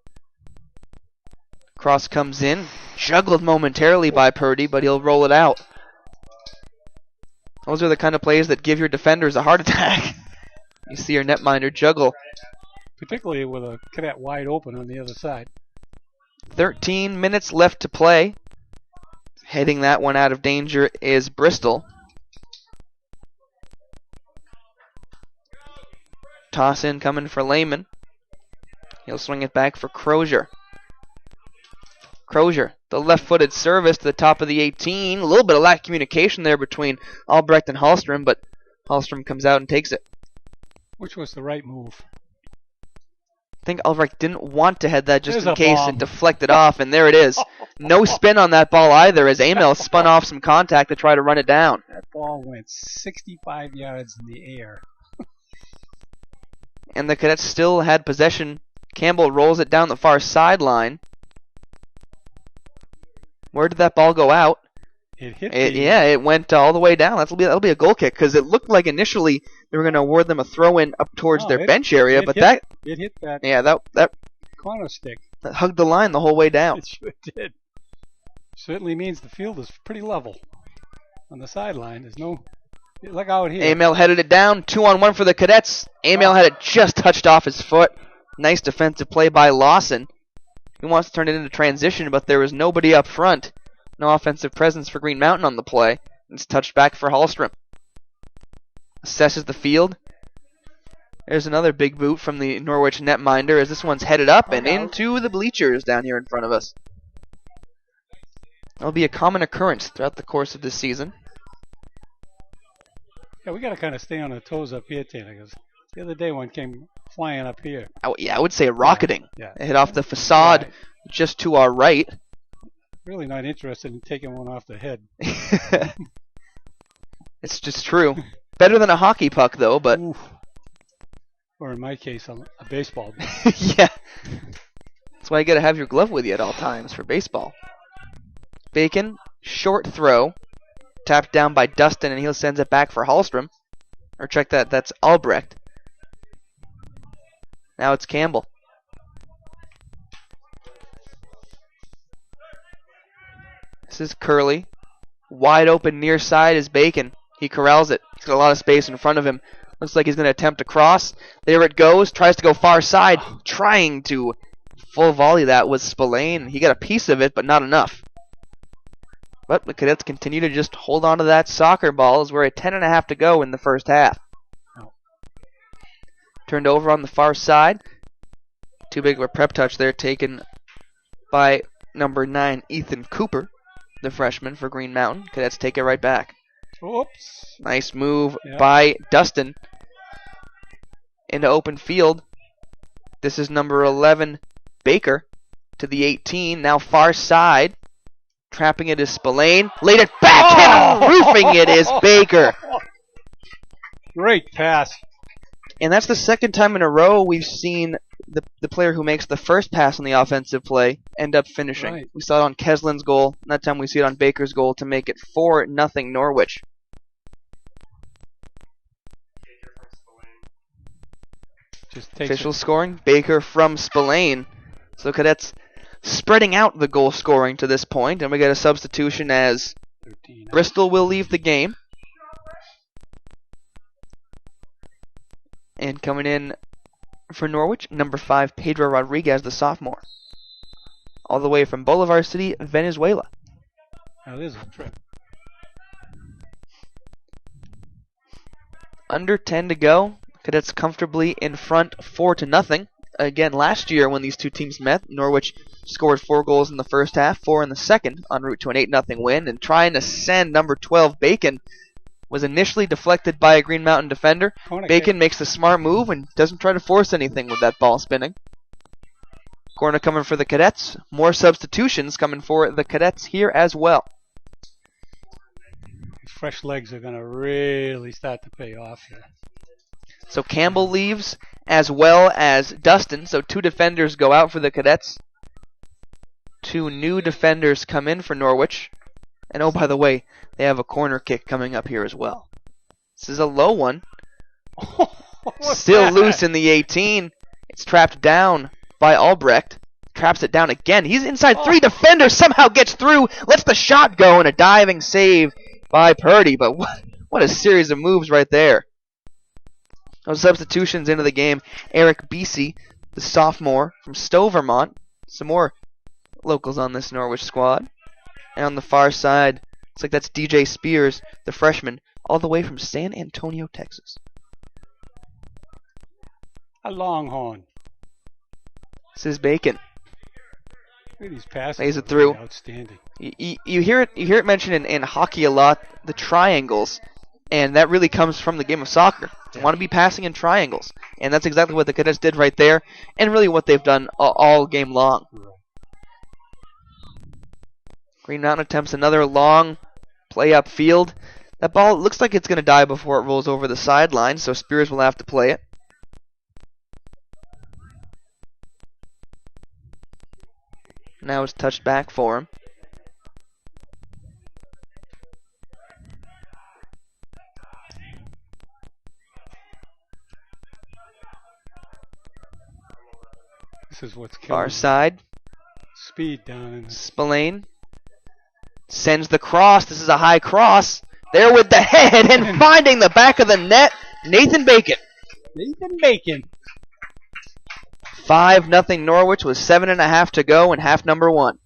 A: Cross comes in, juggled momentarily by Purdy, but he'll roll it out. Those are the kind of plays that give your defenders a heart attack. You see your netminder juggle.
B: Particularly with a Cadet wide open on the other side.
A: 13 minutes left to play. Heading that one out of danger is Bristol. Toss in coming for Lehman. He'll swing it back for Crozier. Crozier, the left-footed service to the top of the 18. A little bit of lack of communication there between Albrecht and Hallstrom, but Hallstrom comes out and takes it.
B: Which was the right move.
A: I think Albrecht didn't want to head that just
B: There's
A: in
B: a
A: case
B: bomb.
A: and deflect it off, and there it is. No spin on that ball either as Amell spun off some contact to try to run it down.
B: That ball went 65 yards in the air.
A: And the Cadets still had possession. Campbell rolls it down the far sideline. Where did that ball go out?
B: It hit
A: it went all the way down. That'll be a goal kick because it looked like initially they were going to award them a throw-in up towards their bench area, but
B: it hit that
A: that
B: corner stick.
A: That hugged the line the whole way down.
B: It sure did. Certainly means the field is pretty level on the sideline. There's no look out here.
A: Amell headed it down. 2-on-1 for the Cadets. Amell had it just touched off his foot. Nice defensive play by Lawson. He wants to turn it into transition, but there was nobody up front. No offensive presence for Green Mountain on the play. It's touched back for Hallstrom. Assesses the field. There's another big boot from the Norwich netminder as this one's headed up and into the bleachers down here in front of us. That'll be a common occurrence throughout the course of this season.
B: Yeah, we got to kind of stay on our toes up here, Taylor, because the other day one came flying up here.
A: I would say rocketing.
B: Yeah.
A: It hit off the facade just to our right.
B: Really not interested in taking one off the head.
A: It's just true. Better than a hockey puck, though, but...
B: Oof. Or in my case, a baseball.
A: Yeah. That's why you got to have your glove with you at all times for baseball. Bacon, short throw. Tapped down by Dustin, and he sends it back for Hallstrom. Or check that, that's Albrecht. Now it's Campbell. This is Curley. Wide open near side is Bacon. He corrals it. He's got a lot of space in front of him. Looks like he's going to attempt a cross. There it goes. Tries to go far side. Trying to full volley that was Spillane. He got a piece of it, but not enough. But the Cadets continue to just hold on to that soccer ball as we're at 10.5 to go in the first half. Turned over on the far side. Too big of a prep touch there taken by number 9, Ethan Cooper, the freshman for Green Mountain. Cadets take it right back.
B: Oops.
A: Nice move by Dustin into open field. This is number 11, Baker, to the 18. Now far side. Trapping it is Spillane. Laid it back and roofing it is Baker.
B: Great pass.
A: And that's the second time in a row we've seen the player who makes the first pass on the offensive play end up finishing.
B: Right.
A: We saw it on Keslin's goal. And that time we see it on Baker's goal to make it 4-0 Norwich.
B: Just takes
A: Official scoring, Baker from Spillane. So Cadets spreading out the goal scoring to this point, and we get a substitution as
B: 13.
A: Bristol will leave the game. And coming in for Norwich, number 5, Pedro Rodriguez, the sophomore. All the way from Bolivar City, Venezuela.
B: Now there's a trip.
A: Under 10 to go. Cadets comfortably in front 4-0. Again, last year when these two teams met, Norwich scored 4 goals in the first half, 4 in the second, en route to an 8-0 win. And trying to send number 12, Bacon, was initially deflected by a Green Mountain defender. Bacon makes the smart move and doesn't try to force anything with that ball spinning. Corner coming for the Cadets. More substitutions coming for the Cadets here as well.
B: Fresh legs are going to really start to pay off here.
A: So Campbell leaves as well as Dustin. So 2 defenders go out for the Cadets. 2 new defenders come in for Norwich. And oh, by the way, they have a corner kick coming up here as well. This is a low one. Still loose in the 18. It's trapped down by Albrecht. Traps it down again. He's inside 3 defenders. Somehow gets through. Lets the shot go and a diving save by Purdy. But what a series of moves right there. Those substitutions into the game. Eric Beesey, the sophomore from Stowe, Vermont. Some more locals on this Norwich squad. And on the far side, looks like that's DJ Spears, the freshman, all the way from San Antonio, Texas.
B: A Longhorn.
A: This is Bacon.
B: Look at these passes.
A: Lays it through.
B: Outstanding.
A: You hear it mentioned in hockey a lot, the triangles, and that really comes from the game of soccer. They want to be passing in triangles, and that's exactly what the Cadets did right there, and really what they've done all game long. Green Mountain attempts another long play upfield. That ball looks like it's going to die before it rolls over the sideline, so Spears will have to play it. Now it's touched back for him.
B: This is what's killing
A: Far side.
B: Speed down in
A: Spillane sends the cross. This is a high cross. There with the head and finding the back of the net, Nathan Bacon.
B: Nathan Bacon.
A: 5-0 Norwich with 7.5 to go in half number 1.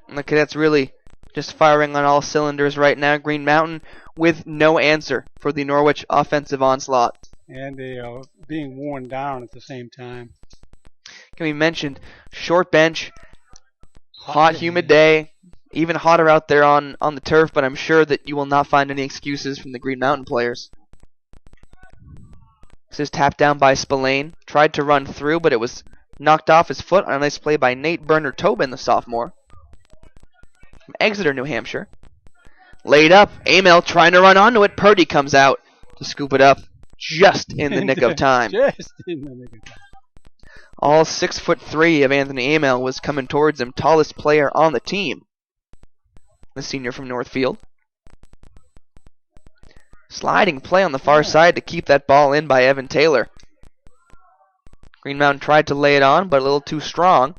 A: And the Cadets really just firing on all cylinders right now. Green Mountain with no answer for the Norwich offensive onslaught.
B: And they are being worn down at the same time.
A: Can be mentioned, short bench, hot, humid day, even hotter out there on the turf, but I'm sure that you will not find any excuses from the Green Mountain players. This is tapped down by Spillane. Tried to run through, but it was knocked off his foot on a nice play by Nate Berner-Tobin, the sophomore. From Exeter, New Hampshire. Laid up. Amel trying to run onto it. Purdy comes out to scoop it up just in the nick of time.
B: Just in the nick of time.
A: All 6'3" of Anthony Amel was coming towards him. Tallest player on the team. The senior from Northfield. Sliding play on the far side to keep that ball in by Evan Taylor. Green Mountain tried to lay it on, but a little too strong.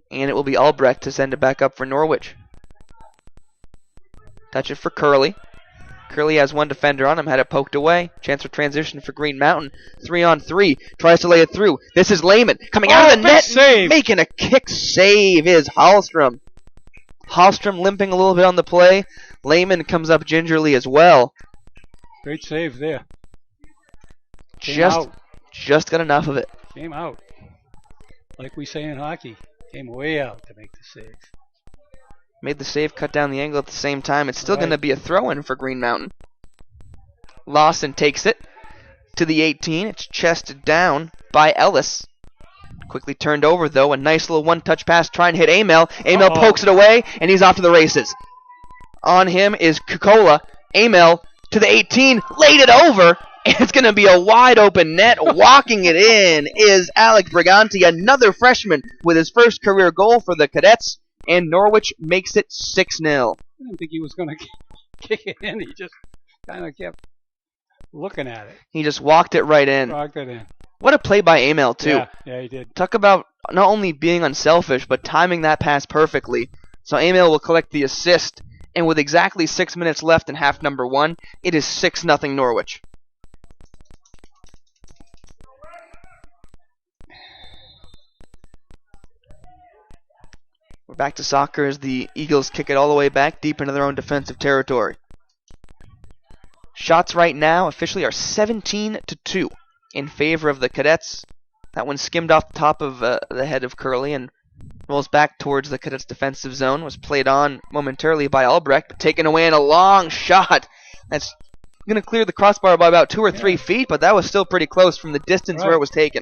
A: And it will be Albrecht to send it back up for Norwich. Touch it for Curley. Curley has 1 defender on him, had it poked away. Chance for transition for Green Mountain. 3-on-3. Tries to lay it through. This is Lehman coming out of the net.
B: Save.
A: Making a kick save is Hallstrom. Hallstrom limping a little bit on the play. Lehman comes up gingerly as well.
B: Great save there.
A: Just got enough of it.
B: Came out. Like we say in hockey. Came way out to make the save.
A: Made the save, cut down the angle at the same time. It's still going to be a throw-in for Green Mountain. Lawson takes it to the 18. It's chested down by Ellis. Quickly turned over, though. A nice little one-touch pass trying to hit Amel. Amel pokes it away, and he's off to the races. On him is Kukola. Amel to the 18. Laid it over. It's going to be a wide-open net. Walking it in is Alec Briganti, another freshman with his first career goal for the Cadets. And Norwich makes it 6-0.
B: I didn't think he was going to kick it in. He just kind of kept looking at it.
A: He just walked it right in.
B: Walked it in.
A: What a play by Amel, too.
B: Yeah, he did.
A: Talk about not only being unselfish, but timing that pass perfectly. So Amel will collect the assist, and with exactly 6 minutes left in half number 1, it is 6-0 Norwich. We're back to soccer as the Eagles kick it all the way back deep into their own defensive territory. Shots right now officially are 17-2 in favor of the Cadets. That one skimmed off the top of the head of Curley and rolls back towards the Cadets' defensive zone. Was played on momentarily by Albrecht, but taken away in a long shot. That's going to clear the crossbar by about 2 or 3 feet, but that was still pretty close from the distance where it was taken.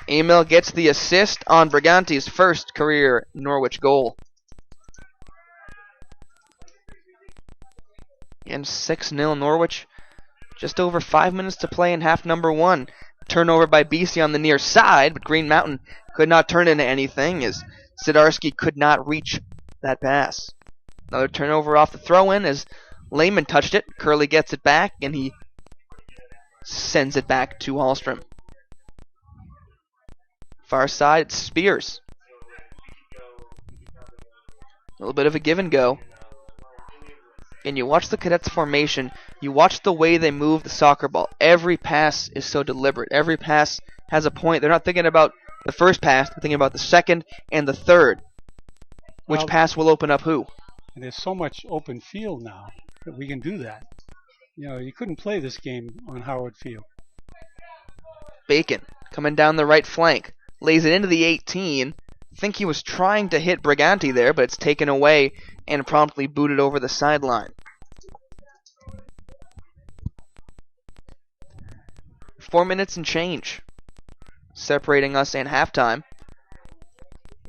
A: Emil gets the assist on Briganti's first career Norwich goal. And 6-0 Norwich. Just over 5 minutes to play in half number 1. Turnover by BC on the near side, but Green Mountain could not turn into anything as Sidarski could not reach that pass. Another turnover off the throw-in as Lehman touched it. Curley gets it back, and he sends it back to Hallstrom. Far side, it's Spears. A little bit of a give and go. And you watch the Cadets formation, you watch the way they move the soccer ball. Every pass is so deliberate. Every pass has a point. They're not thinking about the first pass, they're thinking about the second and the third. Which pass will open up who?
B: And there's so much open field now that we can do that. You know, you couldn't play this game on Howard Field.
A: Bacon coming down the right flank. Lays it into the 18. I think he was trying to hit Briganti there, but it's taken away and promptly booted over the sideline. 4 minutes and change separating us and halftime.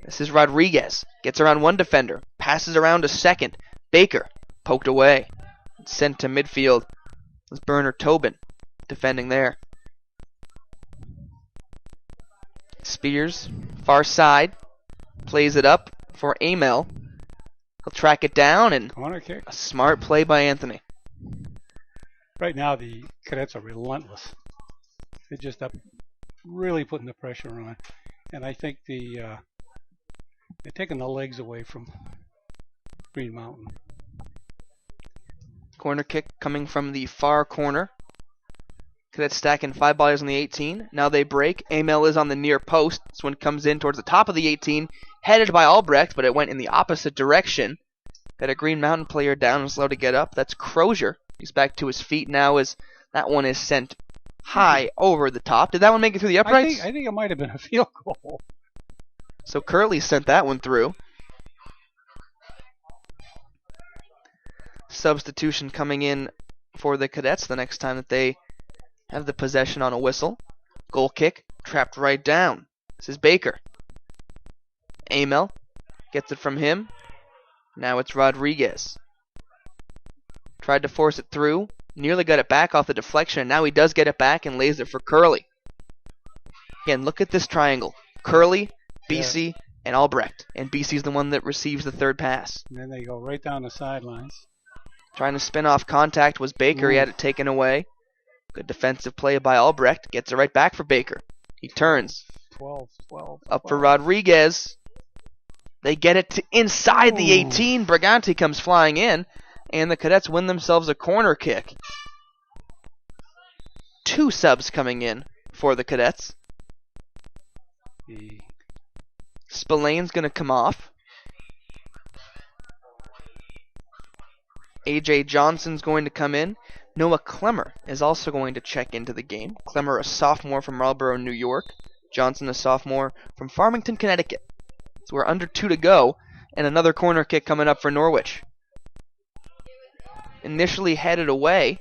A: This is Rodriguez. Gets around one defender. Passes around a second. Baker poked away. Sent to midfield. It's Bernard Tobin defending there. Spears, far side, plays it up for Amel. He'll track it down, and
B: corner kick.
A: A smart play by Anthony.
B: Right now, the Cadets are relentless. They're just up, really putting the pressure on, and I think they're taking the legs away from Green Mountain.
A: Corner kick coming from the far corner. Cadets stacking 5 bodies on the 18. Now they break. Amel is on the near post. This one comes in towards the top of the 18. Headed by Albrecht, but it went in the opposite direction. Got a Green Mountain player down and slow to get up. That's Crozier. He's back to his feet now as that one is sent high over the top. Did that one make it through the uprights?
B: I think it might have been a field goal.
A: So Curley sent that one through. Substitution coming in for the Cadets the next time that they have the possession on a whistle. Goal kick, trapped right down. This is Baker. Amel gets it from him. Now it's Rodriguez. Tried to force it through. Nearly got it back off the deflection, and now he does get it back and lays it for Curley. Again, look at this triangle. Curley, BC, and Albrecht. And BC's the one that receives the third pass.
B: And then they go right down the sidelines.
A: Trying to spin off contact was Baker. He had it taken away. Good defensive play by Albrecht. Gets it right back for Baker. He turns.
B: 12.
A: Up for Rodriguez. They get it to inside the 18. Briganti comes flying in. And the Cadets win themselves a corner kick. 2 subs coming in for the Cadets. Spillane's going to come off. A.J. Johnson's going to come in. Noah Clemmer is also going to check into the game. Clemmer, a sophomore from Marlborough, New York. Johnson, a sophomore from Farmington, Connecticut. So we're under 2 to go, and another corner kick coming up for Norwich. Initially headed away.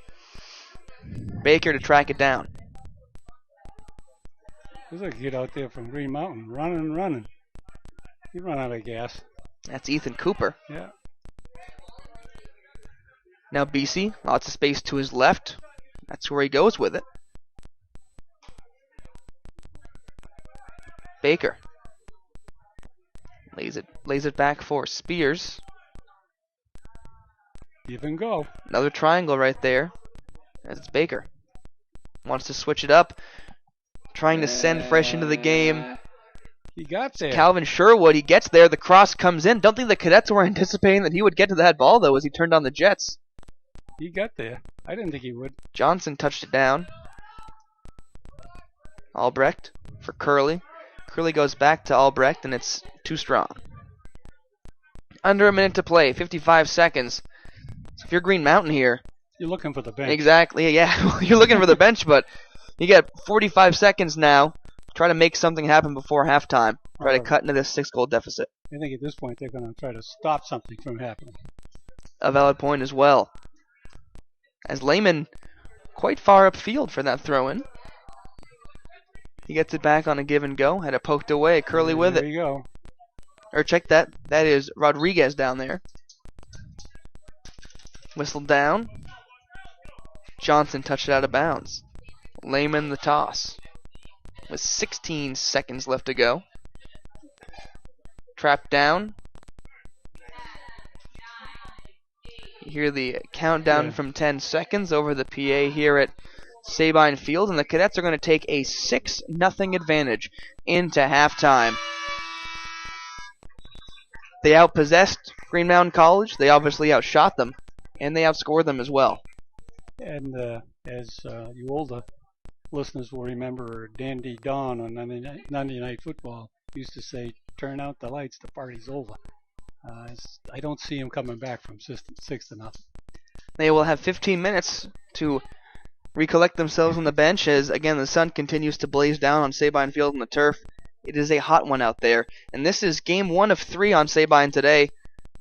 A: Baker to track it down.
B: There's a kid out there from Green Mountain running. He run out of gas.
A: That's Ethan Cooper.
B: Yeah.
A: Now BC, lots of space to his left. That's where he goes with it. Baker lays it back for Spears.
B: Even go.
A: Another triangle right there. As it's Baker. Wants to switch it up. Trying to send Fresh into the game.
B: He got there.
A: Calvin Sherwood, he gets there. The cross comes in. Don't think the Cadets were anticipating that he would get to that ball, though, as he turned on the Jets.
B: He got there. I didn't think he would.
A: Johnson touched it down. Albrecht for Curley. Curley goes back to Albrecht, and it's too strong. Under a minute to play, 55 seconds. So if you're Green Mountain here...
B: You're looking for the bench.
A: Exactly, yeah. You're looking for the bench, but you get 45 seconds now. Try to make something happen before halftime. Try to cut into this 6-goal deficit.
B: I think at this point they're going to try to stop something from happening.
A: A valid point as well. As Lehman quite far upfield for that throw-in. He gets it back on a give and go. Had it poked away. Curley with it.
B: There you go.
A: Or check that. That is Rodriguez down there. Whistled down. Johnson touched it out of bounds. Lehman the toss. With 16 seconds left to go. Trapped down. You hear the countdown from 10 seconds over the PA here at Sabine Field, and the Cadets are going to take a 6-0 advantage into halftime. They outpossessed Green Mountain College. They obviously outshot them, and they outscored them as well.
B: And as you older listeners will remember, Dandy Don on Monday Night Football used to say, "Turn out the lights, the party's over." I don't see him coming back from 6-0.
A: They will have 15 minutes to recollect themselves on the bench as, again, the sun continues to blaze down on Sabine Field and the turf. It is a hot one out there. And this is game 1 of 3 on Sabine today.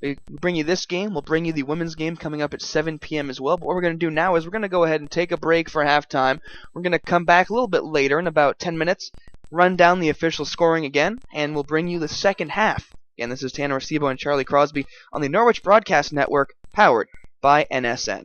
A: We bring you this game. We'll bring you the women's game coming up at 7 p.m. as well. But what we're going to do now is we're going to go ahead and take a break for halftime. We're going to come back a little bit later in about 10 minutes, run down the official scoring again, and we'll bring you the second half. Again, this is Tanner Acebo and Charlie Crosby on the Norwich Broadcast Network, powered by NSN.